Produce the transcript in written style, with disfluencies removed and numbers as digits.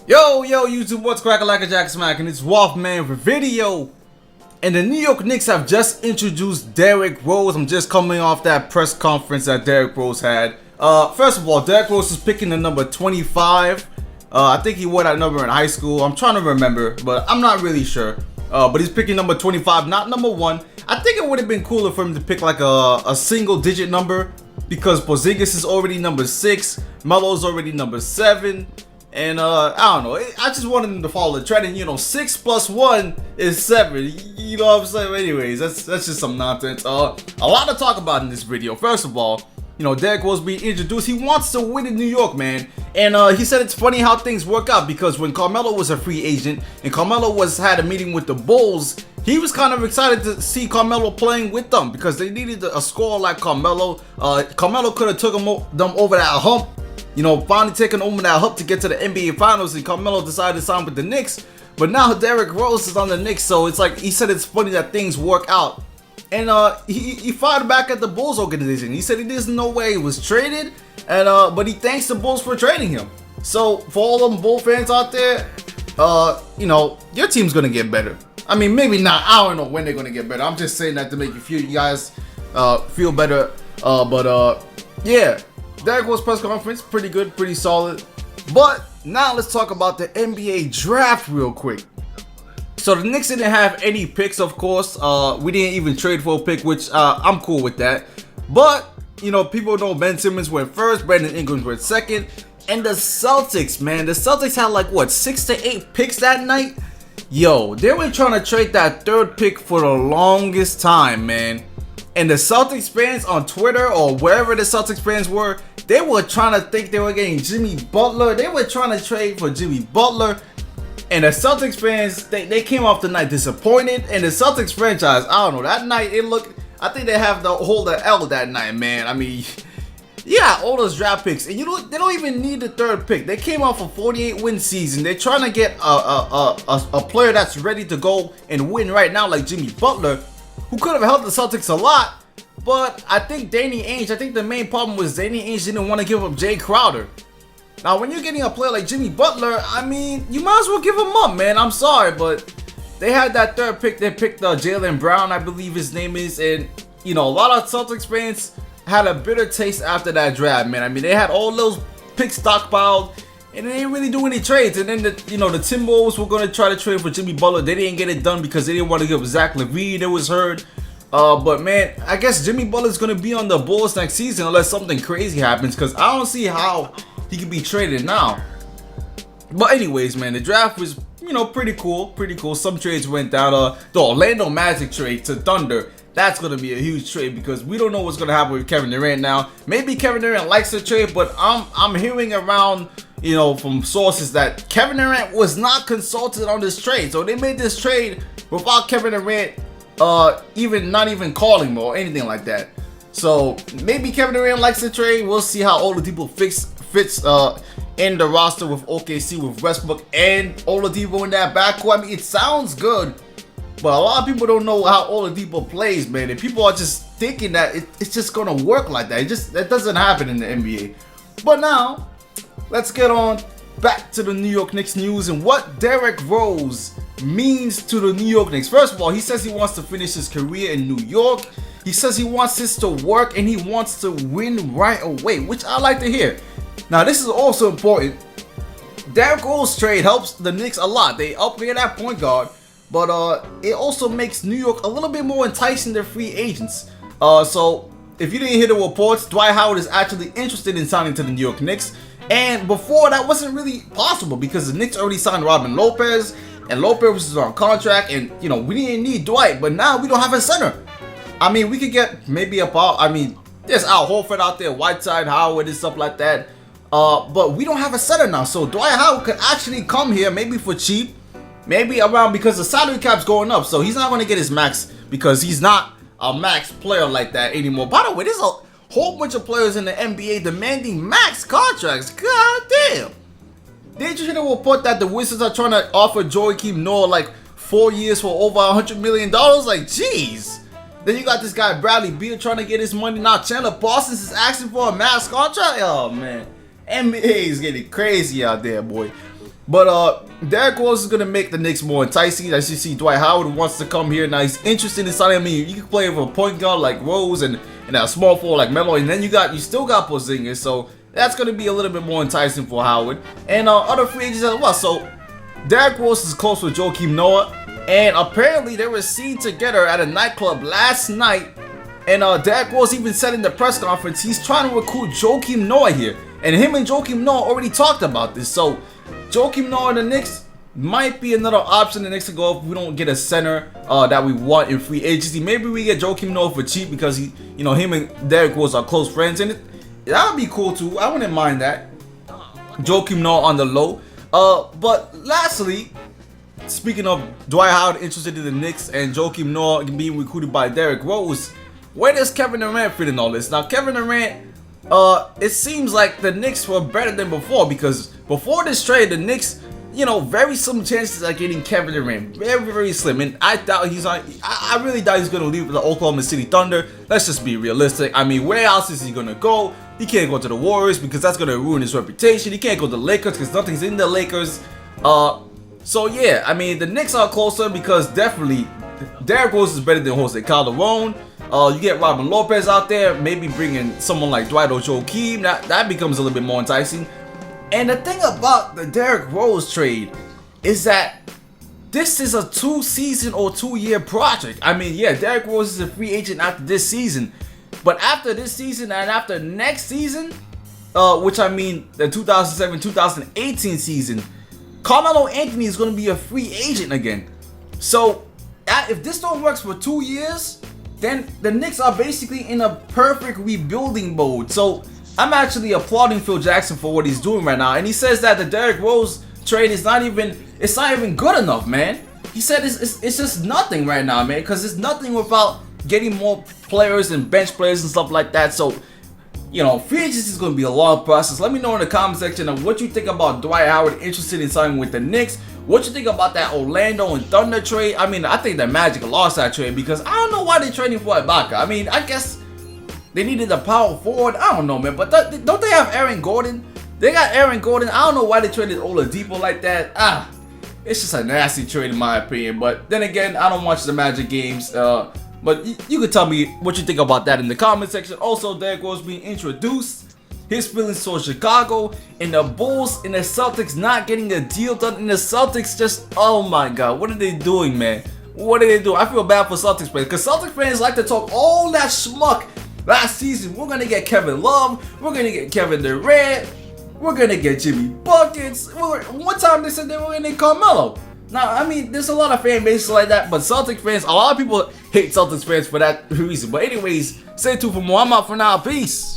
Yo, YouTube, what's cracking like a jack smack? And it's Wolfman with video. And the New York Knicks have just introduced Derrick Rose. I'm just coming off that press conference that Derrick Rose had. First of all, Derrick Rose is picking the number 25. I think he wore that number in high school. I'm trying to remember, but I'm not really sure. But he's picking number 25, not number 1. I think it would have been cooler for him to pick like a single digit number, because Porzingis is already number 6, Melo's already number 7. And I don't know, I just wanted him to follow the trend, and 6 plus 1 is 7, you know what I'm saying? Anyways, that's just some nonsense. A lot to talk about in this video. First of all, Derrick Rose being introduced. He wants to win in New York, man. And he said it's funny how things work out, because when Carmelo was a free agent and Carmelo had a meeting with the Bulls, he was kind of excited to see Carmelo playing with them, because they needed a scorer like Carmelo. Carmelo could have took them over that hump, finally taking over that hump to get to the NBA Finals, and Carmelo decided to sign with the Knicks. But now Derrick Rose is on the Knicks, so it's like he said it's funny that things work out. And he fired back at the Bulls organization. He said he doesn't know where he was traded, and but he thanks the Bulls for trading him. So for all them Bull fans out there, your team's gonna get better. I mean, maybe not. I don't know when they're gonna get better. I'm just saying that to make you guys feel better. Yeah. Derrick Rose press conference, pretty good, pretty solid. But now let's talk about the NBA draft real quick. So the Knicks didn't have any picks, of course. We didn't even trade for a pick, which I'm cool with that. But, people know Ben Simmons went first, Brandon Ingram went second. And the Celtics, man, the Celtics had like, what, 6 to 8 picks that night? Yo, they were trying to trade that third pick for the longest time, man. And the Celtics fans on Twitter, or wherever the Celtics fans were, they were trying to think they were getting Jimmy Butler. They were trying to trade for Jimmy Butler. And the Celtics fans, they came off the night disappointed. And the Celtics franchise, I don't know, that night I think they have the hold the L that night, man. I mean, yeah, all those draft picks. And they don't even need the third pick. They came off a 48-win season. They're trying to get a player that's ready to go and win right now, like Jimmy Butler, who could have helped the Celtics a lot. But I think the main problem was Danny Ainge didn't want to give up Jay Crowder. Now, when you're getting a player like Jimmy Butler, I mean, you might as well give him up, man. I'm sorry, but they had that third pick. They picked Jaylen Brown, I believe his name is. And, a lot of Celtics fans had a bitter taste after that draft, man. I mean, they had all those picks stockpiled, and they didn't really do any trades. And then, the Timberwolves were going to try to trade for Jimmy Butler. They didn't get it done because they didn't want to give Zach LaVine. It was hurt. But man, I guess Jimmy Butler's going to be on the Bulls next season unless something crazy happens, because I don't see how he could be traded now. But anyways, man, the draft was, pretty cool. Some trades went down. The Orlando Magic trade to Thunder. That's going to be a huge trade, because we don't know what's going to happen with Kevin Durant now. Maybe Kevin Durant likes the trade, but I'm hearing around, from sources that Kevin Durant was not consulted on this trade. So they made this trade without Kevin Durant not even calling him or anything like that. So maybe Kevin Durant likes the trade. We'll see how Oladipo fits in the roster with OKC, with Westbrook and Oladipo in that backcourt. I mean, it sounds good, but a lot of people don't know how Oladipo plays, man. And people are just thinking that it's just gonna work like that. That doesn't happen in the NBA. But now, let's get on back to the New York Knicks news and what Derrick Rose means to the New York Knicks. First of all, he says he wants to finish his career in New York. He says he wants this to work and he wants to win right away, which I like to hear. Now, this is also important. Derrick Rose trade helps the Knicks a lot. They upgrade that point guard, but it also makes New York a little bit more enticing to free agents. So if you didn't hear the reports, Dwight Howard is actually interested in signing to the New York Knicks. And before, that wasn't really possible because the Knicks already signed Robin Lopez, and Lopez was on contract, and we didn't need Dwight, but now we don't have a center. I mean, we could get maybe there's Al Horford out there, Whiteside, Howard, and stuff like that. But we don't have a center now, so Dwight Howard could actually come here, maybe for cheap, maybe around, because the salary cap's going up, so he's not going to get his max, because he's not a max player like that anymore. By the way, there's a whole bunch of players in the NBA demanding max contracts. God damn. Did you hear the report that the Wizards are trying to offer Joakim Noah like 4 years for over $100 million? Like, jeez. Then you got this guy Bradley Beal trying to get his money. Now Chandler Parsons is asking for a max contract. Oh man, NBA is getting crazy out there, boy. But Derrick Rose is gonna make the Knicks more enticing. As you see, Dwight Howard wants to come here. Now he's interested in signing. I mean, you can play with a point guard like Rose and a small forward like Melo, and then you still got Porzingis. So that's gonna be a little bit more enticing for Howard and other free agents as well. So Derrick Rose is close with Joakim Noah, and apparently they were seen together at a nightclub last night. And Derrick Rose even said in the press conference he's trying to recruit Joakim Noah here, and him and Joakim Noah already talked about this. So Joakim Noah and the Knicks might be another option the Knicks to go if we don't get a center that we want in free agency. Maybe we get Joakim Noah for cheap because him and Derrick Rose are close friends, and that would be cool too. I wouldn't mind that. Joakim Noah on the low. But lastly, speaking of Dwight Howard interested in the Knicks and Joakim Noah being recruited by Derrick Rose, where does Kevin Durant fit in all this? Now, Kevin Durant, it seems like the Knicks were better than before, because before this trade, the Knicks, very slim chances of getting Kevin Durant. Very, very slim. And I doubt I really doubt he's going to leave the Oklahoma City Thunder. Let's just be realistic. I mean, where else is he going to go? He can't go to the Warriors because that's going to ruin his reputation. He can't go to the Lakers because nothing's in the Lakers. So yeah, I mean, the Knicks are closer because definitely Derrick Rose is better than Jose Calderon. You get Robin Lopez out there, maybe bringing someone like Dwight or Joakim. That becomes a little bit more enticing. And the thing about the Derrick Rose trade is that this is a 2-season or 2-year project. I mean, yeah, Derrick Rose is a free agent after this season, but after this season and after next season, which I mean the 2007-2018 season, Carmelo Anthony is going to be a free agent again. So if this don't work for 2 years, then the Knicks are basically in a perfect rebuilding mode. So I'm actually applauding Phil Jackson for what he's doing right now. And he says that the Derrick Rose trade is not even good enough, man. He said it's just nothing right now, man, because it's nothing without getting more players and bench players and stuff like that. So, free agency is going to be a long process. Let me know in the comment section of what you think about Dwight Howard interested in signing with the Knicks. What you think about that Orlando and Thunder trade? I mean, I think the Magic lost that trade because I don't know why they're trading for Ibaka. I mean, I guess they needed a power forward. I don't know, man. But don't they have Aaron Gordon? They got Aaron Gordon. I don't know why they traded Oladipo like that. It's just a nasty trade in my opinion. But then again, I don't watch the Magic games. But you can tell me what you think about that in the comment section. Also, Derrick Rose being introduced, his feelings towards Chicago, and the Bulls and the Celtics not getting a deal done. And the Celtics just, oh my God, what are they doing, man? What are they doing? I feel bad for Celtics fans because Celtics fans like to talk all that schmuck. Last season, we're going to get Kevin Love, we're going to get Kevin Durant, we're going to get Jimmy Buckets. One time they said they were going to get Carmelo. Now, I mean, there's a lot of fan bases like that, but Celtics fans, a lot of people hate Celtics fans for that reason. But anyways, stay tuned for more. I'm out for now. Peace.